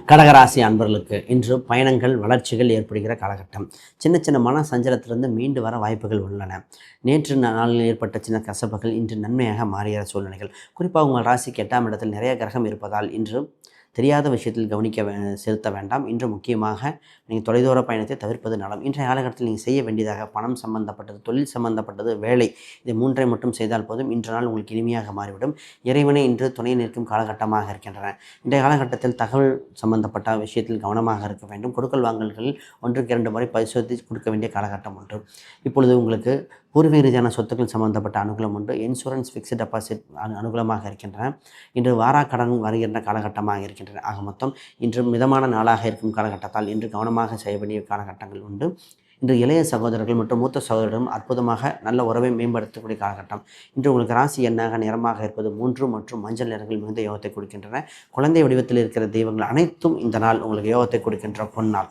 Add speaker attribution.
Speaker 1: கடகராசி அன்பர்களுக்கு இன்று பயணங்கள் வளர்ச்சிகள் ஏற்படுகிற காலகட்டம். சின்ன சின்ன மன சஞ்சலத்திலிருந்து மீண்டு வர வாய்ப்புகள் உள்ளன. நேற்று நாளில் ஏற்பட்ட சின்ன கசப்புகள் இன்று நன்மையாக மாறுகிற சூழ்நிலைகள். குறிப்பாக உங்கள் ராசிக்கு 8ஆம் இடத்தில் நிறைய கிரகம் இருப்பதால் இன்று தெரியாத விஷயத்தில் செலுத்த வேண்டாம். இன்று முக்கியமாக நீங்கள் தொலைதூர பயணத்தை தவிர்ப்பது நலம். இன்றைய காலகட்டத்தில் நீங்கள் செய்ய வேண்டியதாக பணம் சம்பந்தப்பட்டது, தொழில் சம்பந்தப்பட்டது, வேலை, இதை 3ஐ மட்டும் செய்தால் போதும். இன்று நாள் உங்களுக்கு இனிமையாக மாறிவிடும். இறைவனை இன்று துணை நிற்கும் காலகட்டமாக இருக்கின்றன. இன்றைய காலகட்டத்தில் தகவல் சம்பந்தப்பட்ட விஷயத்தில் கவனமாக இருக்க வேண்டும். கொடுக்கல் வாங்கல்களில் 1க்கு 2 முறை பரிசோதித்து கொடுக்க வேண்டிய காலகட்டம் ஒன்று. இப்பொழுது உங்களுக்கு பூர்வீக ரீதியான சொத்துக்கள் சம்பந்தப்பட்ட அனுகூலம் உண்டு. இன்சூரன்ஸ், ஃபிக்ஸ்டு டெபாசிட் அனுகூலமாக இருக்கின்றன. இன்று வாராக்கடன் வருகின்ற காலகட்டமாக இருக்கின்றன. ஆக மொத்தம் இன்று மிதமான நாளாக இருக்கும் காலகட்டத்தால் இன்று கவனமாக செய்ய வேண்டிய காலகட்டங்கள் உண்டு. இன்று இளைய சகோதரர்கள் மற்றும் மூத்த சகோதரர்களும் அற்புதமாக நல்ல உறவை மேம்படுத்தக்கூடிய காலகட்டம். இன்று உங்களுக்கு ராசி எண்ணாக நிறமாக இருப்பது 3 மற்றும் மஞ்சள் நிறங்கள் மிகுந்த யோகத்தை கொடுக்கின்றன. குழந்தை வடிவத்தில் இருக்கிற தெய்வங்கள் அனைத்தும் இந்த நாள் உங்களுக்கு யோகத்தை கொடுக்கின்ற பொன்னாள்.